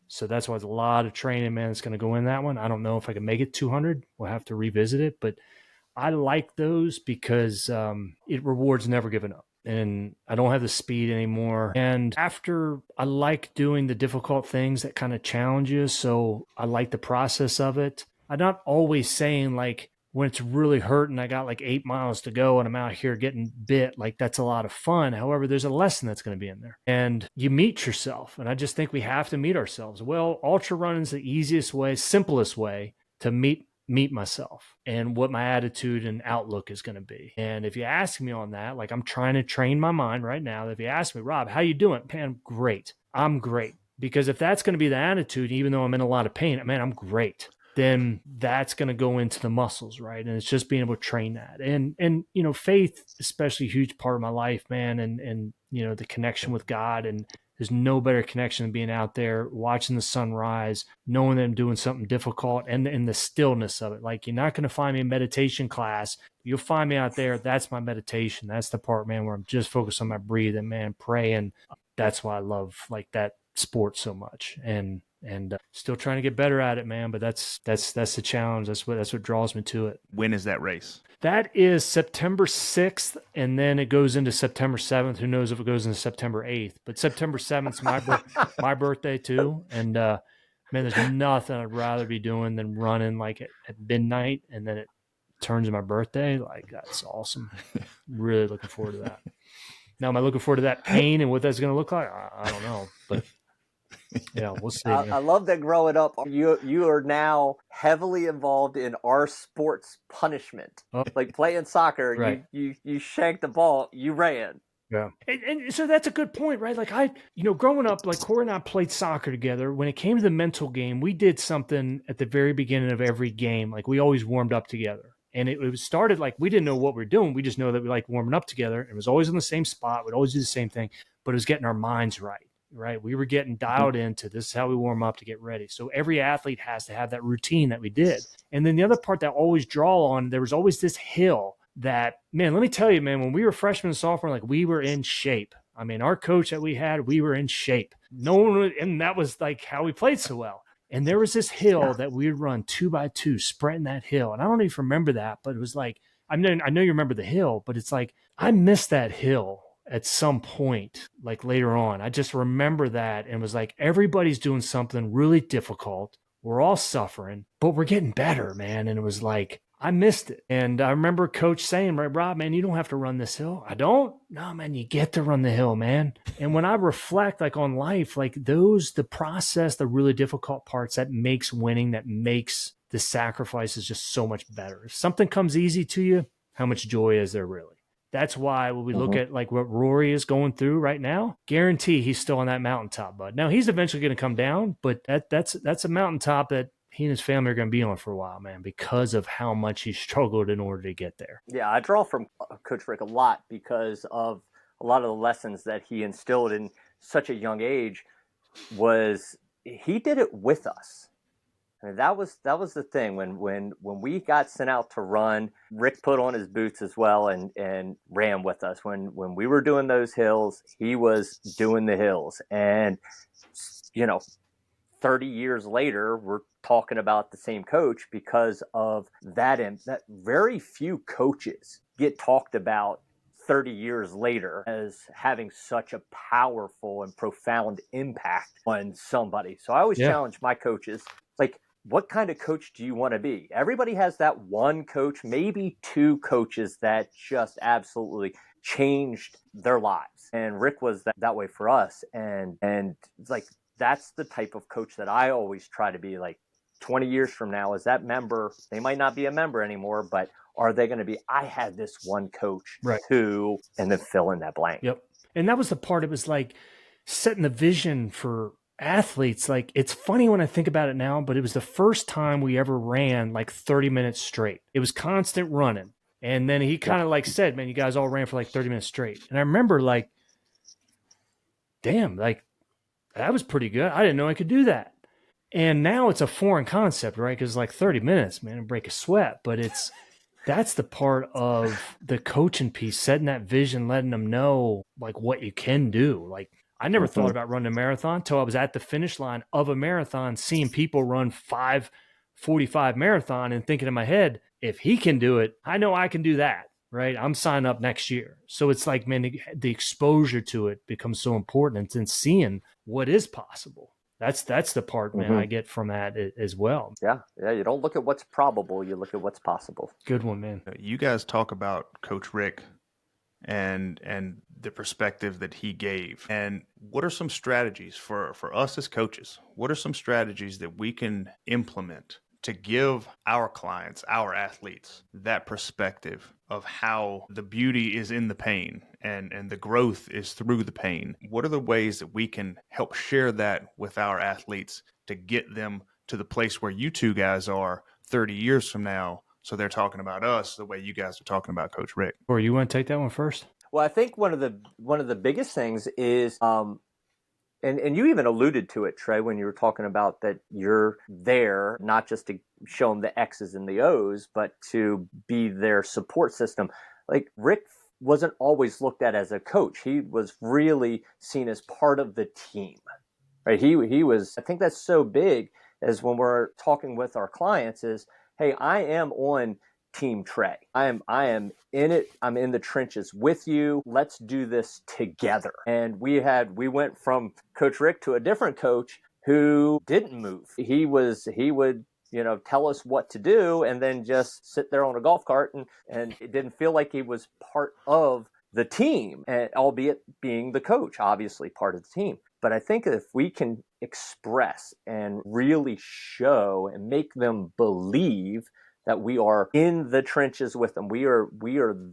So that's why there's a lot of training, man, that's going to go in that one. I don't know if I can make it 200. We'll have to revisit it, but I like those because it rewards never giving up. And I don't have the speed anymore. And after, I like doing the difficult things that kind of challenge you. So I like the process of it. I'm not always saying, like, when it's really hurting, I got like 8 miles to go and I'm out here getting bit, like, that's a lot of fun. However, there's a lesson that's going to be in there. And you meet yourself. And I just think we have to meet ourselves. Well, ultra running is the easiest way, simplest way to meet myself and what my attitude and outlook is going to be. And if you ask me on that, like, I'm trying to train my mind right now. If you ask me, Rob, how you doing? Man, great. I'm great. Because if that's going to be the attitude, even though I'm in a lot of pain, man, I'm great. Then that's going to go into the muscles, right? And it's just being able to train that. And you know, faith, especially a huge part of my life, man, and you know, the connection with God. And there's no better connection than being out there, watching the sunrise, knowing that I'm doing something difficult, and the stillness of it. Like, you're not going to find me in meditation class. You'll find me out there. That's my meditation. That's the part, man, where I'm just focused on my breathing, man, praying. That's why I love, like, that sport so much. And still trying to get better at it, man. But that's the challenge. That's what draws me to it. When is that race? That is September 6th, and then it goes into September 7th. Who knows if it goes into September 8th? But September 7th is my birthday too. And man, there's nothing I'd rather be doing than running like at midnight, and then it turns my birthday. Like, that's awesome. Really looking forward to that. Now, am I looking forward to that pain and what that's going to look like? I don't know, but. Yeah, we'll see. I love that growing up, you are now heavily involved in our sports punishment. Oh. Like playing soccer, Right. you shanked the ball, you ran. Yeah. And so that's a good point, right? Like, growing up, like, Corey and I played soccer together. When it came to the mental game, we did something at the very beginning of every game. Like, we always warmed up together. And it started like we didn't know what we were doing. We just know that we like warming up together. It was always in the same spot. We'd always do the same thing, but it was getting our minds right. Right. We were getting dialed into this is how we warm up to get ready. So every athlete has to have that routine that we did. And then the other part that I always draw on, there was always this hill that, man, let me tell you, man, when we were freshmen and sophomore, like we were in shape. I mean, our coach that we had, we were in shape. No one, and that was like how we played so well. And there was this hill that we would run 2 by 2, sprinting that hill. And I don't even remember that, but it was like, I know you remember the hill, but it's like, I missed that hill at some point, like later on. I just remember that and was like, everybody's doing something really difficult. We're all suffering, but we're getting better, man. And it was like, I missed it. And I remember coach saying, right, Rob, man, you don't have to run this hill. I don't? No, man, you get to run the hill, man. And when I reflect like on life, like the process, the really difficult parts that makes winning, that makes the sacrifices just so much better. If something comes easy to you, how much joy is there really? That's why when we look at like what Rory is going through right now, guarantee he's still on that mountaintop, bud. Now he's eventually going to come down, but that's a mountaintop that he and his family are going to be on for a while, man, because of how much he struggled in order to get there. Yeah, I draw from Coach Rick a lot because of a lot of the lessons that he instilled in such a young age. Was he did it with us. I mean, that was the thing when we got sent out to run. Rick put on his boots as well and ran with us. When we were doing those hills, he was doing the hills. And 30 years later, we're talking about the same coach because of that. And that very few coaches get talked about 30 years later as having such a powerful and profound impact on somebody. So I always challenge my coaches, like, what kind of coach do you want to be? Everybody has that one coach, maybe two coaches that just absolutely changed their lives. And Rick was that way for us. And like, that's the type of coach that I always try to be. Like 20 years from now, is that member, they might not be a member anymore, but are they going to be, I had this one coach who, and then fill in that blank. Yep. And that was the part, it was like setting the vision for athletes. Like, it's funny when I think about it now, but it was the first time we ever ran like 30 minutes straight. It was constant running. And then he kind of like said, man, you guys all ran for like 30 minutes straight. And I remember like, damn, like that was pretty good. I didn't know I could do that. And now it's a foreign concept, right? Because like 30 minutes, man, break a sweat. But that's the part of the coaching piece, setting that vision, letting them know like what you can do. Like, I never thought about running a marathon until I was at the finish line of a marathon, seeing people run 5:45 marathon and thinking in my head, if he can do it, I know I can do that, right? I'm signing up next year. So it's like, man, the exposure to it becomes so important, and seeing what is possible. That's the part, man, I get from that as well. Yeah. You don't look at what's probable, you look at what's possible. Good one, man. You guys talk about Coach Rick and the perspective that he gave. And what are some strategies for us as coaches? What are some strategies that we can implement to give our clients, our athletes, that perspective of how the beauty is in the pain and the growth is through the pain? What are the ways that we can help share that with our athletes to get them to the place where you two guys are 30 years from now, so they're talking about us the way you guys are talking about Coach Rick? Or you want to take that one first? Well, I think one of the biggest things is, and you even alluded to it, Trey, when you were talking about that you're there not just to show them the X's and the O's, but to be their support system. Like, Rick wasn't always looked at as a coach. He was really seen as part of the team, right? He was, I think that's so big, as when we're talking with our clients is, hey, I am on Team Trey. I am in it. I'm in the trenches with you. Let's do this together. And we went from Coach Rick to a different coach who didn't move. He would, tell us what to do and then just sit there on a golf cart, and it didn't feel like he was part of the team, and albeit being the coach, obviously part of the team. But I think if we can express and really show and make them believe that we are in the trenches with them, we are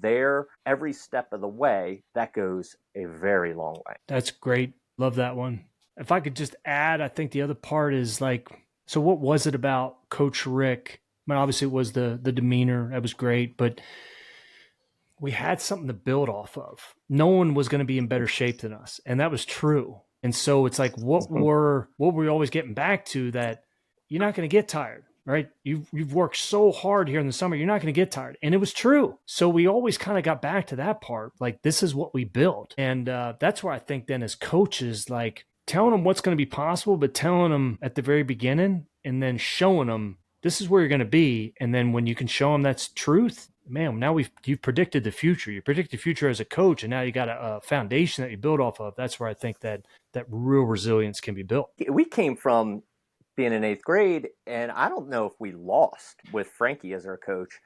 there every step of the way, that goes a very long way. That's great. Love that one. If I could just add, I think the other part is like, so what was it about Coach Rick? mean, obviously it was the demeanor. That was great, but we had something to build off of. No one was going to be in better shape than us. And that was true. And so it's like, what were we always getting back to, that you're not going to get tired, right? You've worked so hard here in the summer. You're not going to get tired. And it was true. So we always kind of got back to that part. Like, this is what we built. And that's where I think then as coaches, like telling them what's going to be possible, but telling them at the very beginning and then showing them this is where you're going to be. And then when you can show them that's truth, man, now you've predicted the future. You predict the future as a coach, and now you got a foundation that you build off of. That's where I think that real resilience can be built. We came from being in 8th grade, and I don't know if we lost with Frankie as our coach,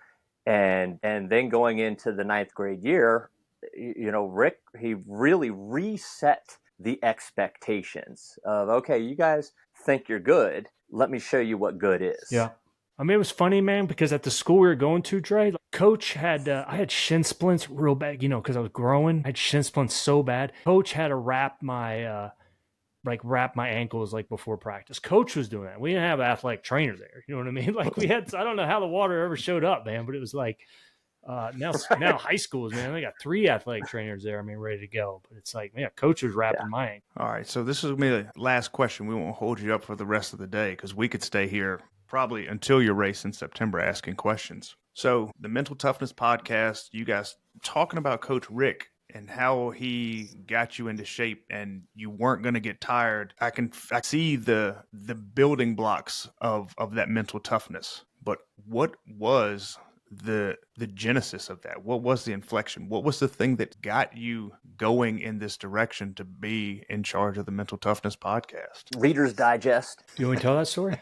and then going into the 9th grade year, Rick, he really reset the expectations of, okay, you guys think you're good. Let me show you what good is. Yeah. I mean, it was funny, man, because at the school we were going to, Trey, coach had, I had shin splints real bad, because I was growing. I had shin splints so bad. Coach had to wrap my ankles like before practice. Coach was doing that. We didn't have an athletic trainer there. You know what I mean? Like we had, I don't know how the water ever showed up, man, but it was like, now high schools, man, they got 3 athletic trainers there. I mean, ready to go. But it's like, man, coach was wrapping my ankle. All right. So this is going to be the last question. We won't hold you up for the rest of the day because we could stay here probably until your race in September asking questions. So the Mental Toughness podcast, you guys talking about Coach Rick and how he got you into shape and you weren't going to get tired. I see the building blocks of that mental toughness. But what was the genesis of that? What was the inflection? What was the thing that got you going in this direction to be in charge of the Mental Toughness podcast? Reader's Digest. You want me to tell that story?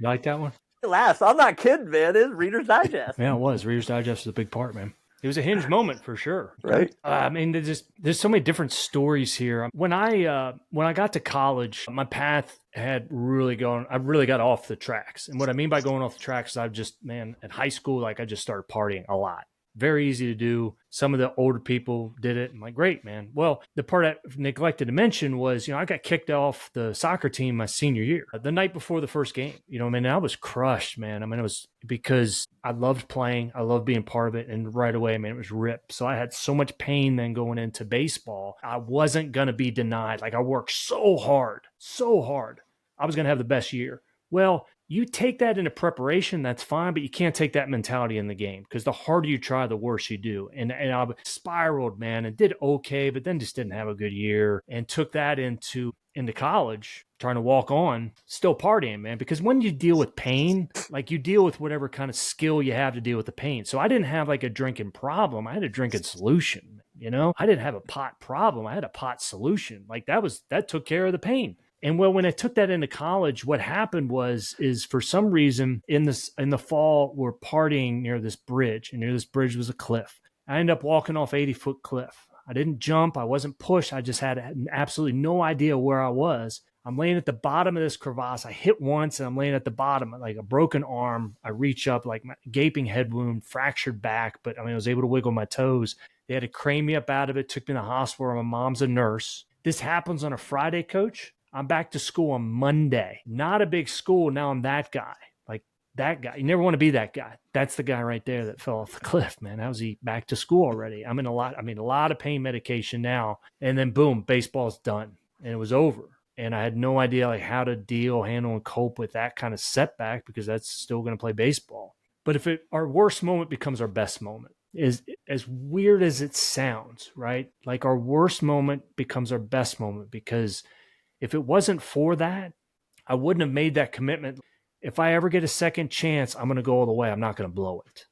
You like that one? Last, I'm not kidding, man. It's Reader's Digest. Yeah, it was. Reader's Digest was a big part, man. It was a Hinge moment for sure. Right. I mean, there's so many different stories here. When I got to college, my path had really gone. I really got off the tracks. And what I mean by going off the tracks is at high school, like I just started partying a lot. Very easy to do. Some of the older people did it. I'm like, great, man. Well, the part I neglected to mention was, I got kicked off the soccer team my senior year, the night before the first game. I was crushed, man. It was because I loved playing. I loved being part of it. And right away, it was ripped. So I had so much pain then going into baseball. I wasn't going to be denied. Like I worked so hard. I was going to have the best year. Well, you take that into preparation, that's fine, but you can't take that mentality in the game because the harder you try, the worse you do. And I spiraled, man, and did okay, but then just didn't have a good year and took that into college, trying to walk on, still partying, man, because when you deal with pain, like you deal with whatever kind of skill you have to deal with the pain. So I didn't have like a drinking problem. I had a drinking solution, I didn't have a pot problem. I had a pot solution. Like that took care of the pain. And well, when I took that into college, what happened is for some reason in the fall, we're partying near this bridge, and near this bridge was a cliff. I ended up walking off 80-foot cliff. I didn't jump. I wasn't pushed. I just had absolutely no idea where I was. I'm laying at the bottom of this crevasse. I hit once, and I'm laying at the bottom, like a broken arm. I reach up, like my gaping head wound, fractured back, but I was able to wiggle my toes. They had to crane me up out of it, took me to the hospital. My mom's a nurse. This happens on a Friday, Coach. I'm back to school on Monday. Not a big school. Now I'm that guy. Like that guy. You never want to be that guy. That's the guy right there that fell off the cliff, man. How's he back to school already? I'm in a lot of pain medication now. And then boom, baseball's done. And it was over. And I had no idea like how to handle and cope with that kind of setback because that's still going to play baseball. But our worst moment becomes our best moment, is as weird as it sounds, right? Like our worst moment becomes our best moment because if it wasn't for that, I wouldn't have made that commitment. If I ever get a second chance, I'm going to go all the way. I'm not going to blow it.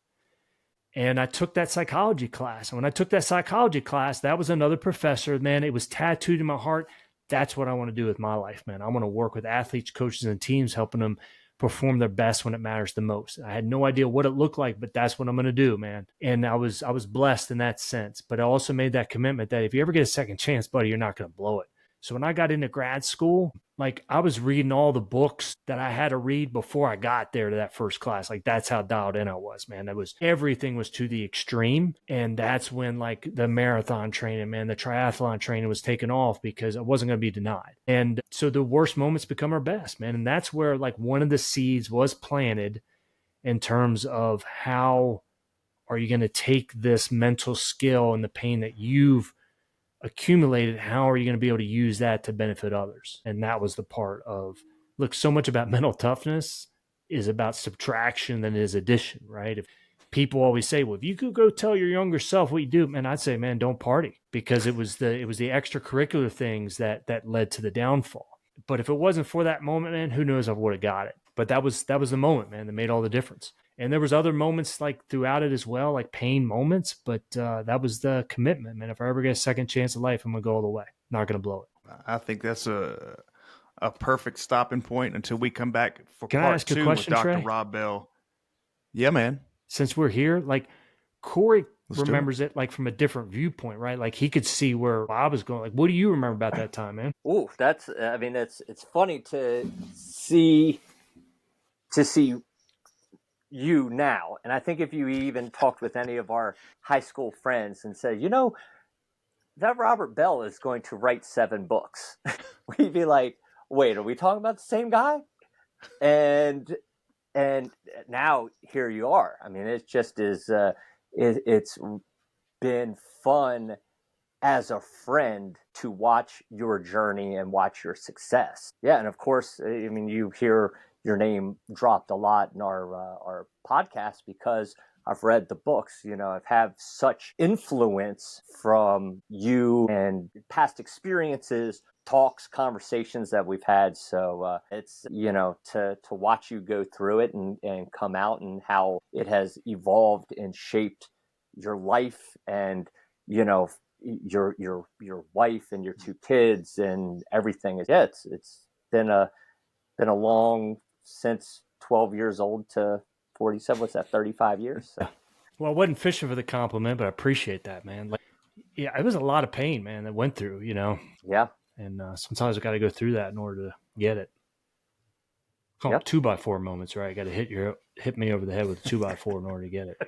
And I took that psychology class. And when I took that psychology class, that was another professor, man. It was tattooed in my heart. That's what I want to do with my life, man. I want to work with athletes, coaches, and teams, helping them perform their best when it matters the most. I had no idea what it looked like, but that's what I'm going to do, man. And I was blessed in that sense. But I also made that commitment that if you ever get a second chance, buddy, you're not going to blow it. So when I got into grad school, like I was reading all the books that I had to read before I got there to that first class. Like that's how dialed in I was, man. Everything was to the extreme. And that's when like the marathon training, man, the triathlon training was taken off because I wasn't going to be denied. And so the worst moments become our best, man. And that's where like one of the seeds was planted. in terms of how are you going to take this mental skill and the pain that you've accumulated, how are you going to be able to use that to benefit others? And that was the part of, look, so much about mental toughness is about subtraction than it is addition, right? If people always say, well, if you could go tell your younger self what you do, man, I'd say, man, don't party, because it was the extracurricular things that led to the downfall. But if it wasn't for that moment, man, who knows if I would have got it. But that was the moment, man, that made all the difference. And there was other moments like throughout it as well, like pain moments. But that was the commitment, man. If I ever get a second chance at life, I'm going to go all the way. Not going to blow it. I think that's a perfect stopping point until we come back for Can I part ask a 2 question, with Dr. Trey? Rob Bell. Yeah, man. Since we're here, like Corey Let's do remembers it like from a different viewpoint, right? Like he could see where Bob was going. Like, what do you remember about that time, man? Ooh, it's funny to see you now. And I think if you even talked with any of our high school friends and said, that Robert Bell is going to write 7 books, we'd be like, wait, are we talking about the same guy? And now here you are. I mean, it just is, it's been fun as a friend to watch your journey and watch your success. Yeah. And of course, I mean, you hear your name dropped a lot in our podcast because I've read the books. I've had such influence from you and past experiences, talks, conversations that we've had. So it's, to watch you go through it and come out, and how it has evolved and shaped your life, and, your wife and your 2 kids and everything. It's been a long, since 12 years old to 47. What's that? 35 years. So. Well, I wasn't fishing for the compliment, but I appreciate that, man. Like, yeah, it was a lot of pain, man, that went through, Yeah. And sometimes I got to go through that in order to get it. Call Yep. them 2x4 moments, right? I got to hit me over the head with a 2x4 in order to get it.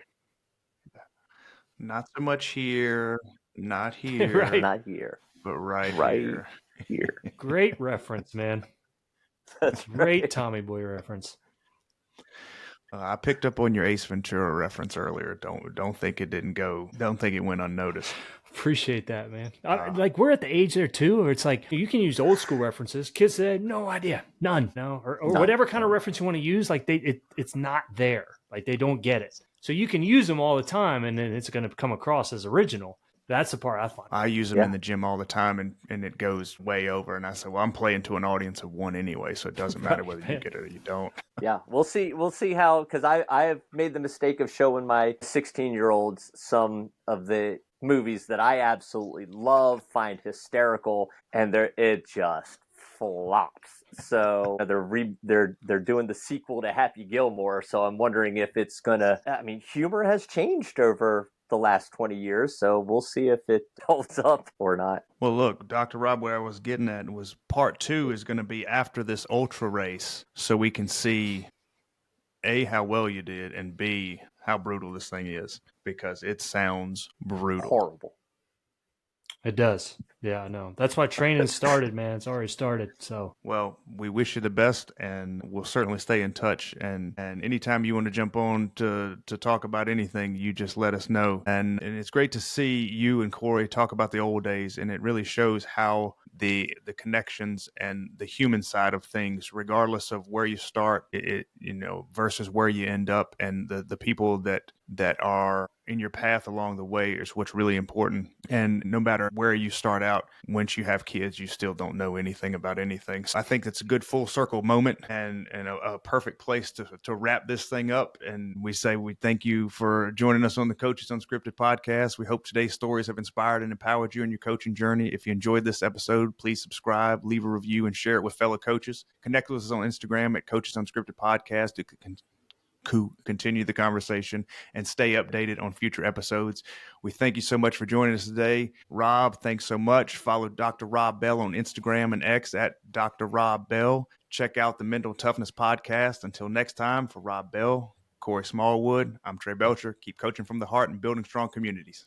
Not so much here, not here, Right. Not here, but right here. here. Great reference, man. That's Great right. Tommy Boy reference. I picked up on your Ace Ventura reference earlier. Don't think it didn't go. Don't think it went unnoticed. Appreciate that, man. Like, we're at the age there too, where it's like you can use old school references. Kids say no idea, none, no, or None. whatever kind of reference you want to use. Like it's not there. Like they don't get it. So you can use them all the time, and then it's going to come across as original. That's the part I find. I use them in the gym all the time, and it goes way over. And I said, well, I'm playing to an audience of 1 anyway, so it doesn't matter whether you get it or you don't. Yeah, we'll see how, because I have made the mistake of showing my 16-year-olds some of the movies that I absolutely love, find hysterical, and it just flops. So they're doing the sequel to Happy Gilmore. So I'm wondering if it's gonna. I mean, humor has changed over the last 20 years, so we'll see if it holds up or not. Well, look, Dr. Rob, where I was getting at was part 2 is going to be after this ultra race, so we can see A, how well you did, and B, how brutal this thing is, because it sounds brutal. Horrible. It does. Yeah, I know. That's why training started, man. It's already started. So, well, we wish you the best, and we'll certainly stay in touch. And anytime you want to jump on to talk about anything, you just let us know. And it's great to see you and Corey talk about the old days, and it really shows how the connections and the human side of things, regardless of where you start, versus where you end up, and the people that are in your path along the way is what's really important. And no matter where you start out, once you have kids, you still don't know anything about anything. So I think it's a good full circle moment and a perfect place to wrap this thing up. And we thank you for joining us on the Coaches Unscripted podcast. We hope today's stories have inspired and empowered you in your coaching journey. If you enjoyed this episode, please subscribe, leave a review, and share it with fellow coaches. Connect with us on Instagram at Coaches Unscripted Podcast to continue the conversation and stay updated on future episodes. We thank you so much for joining us today. Rob, thanks so much. Follow Dr. Rob Bell on Instagram and X at Dr. Rob Bell. Check out the Mental Toughness podcast. Until next time, for Rob Bell, Corey Smallwood, I'm Trey Belcher. Keep coaching from the heart and building strong communities.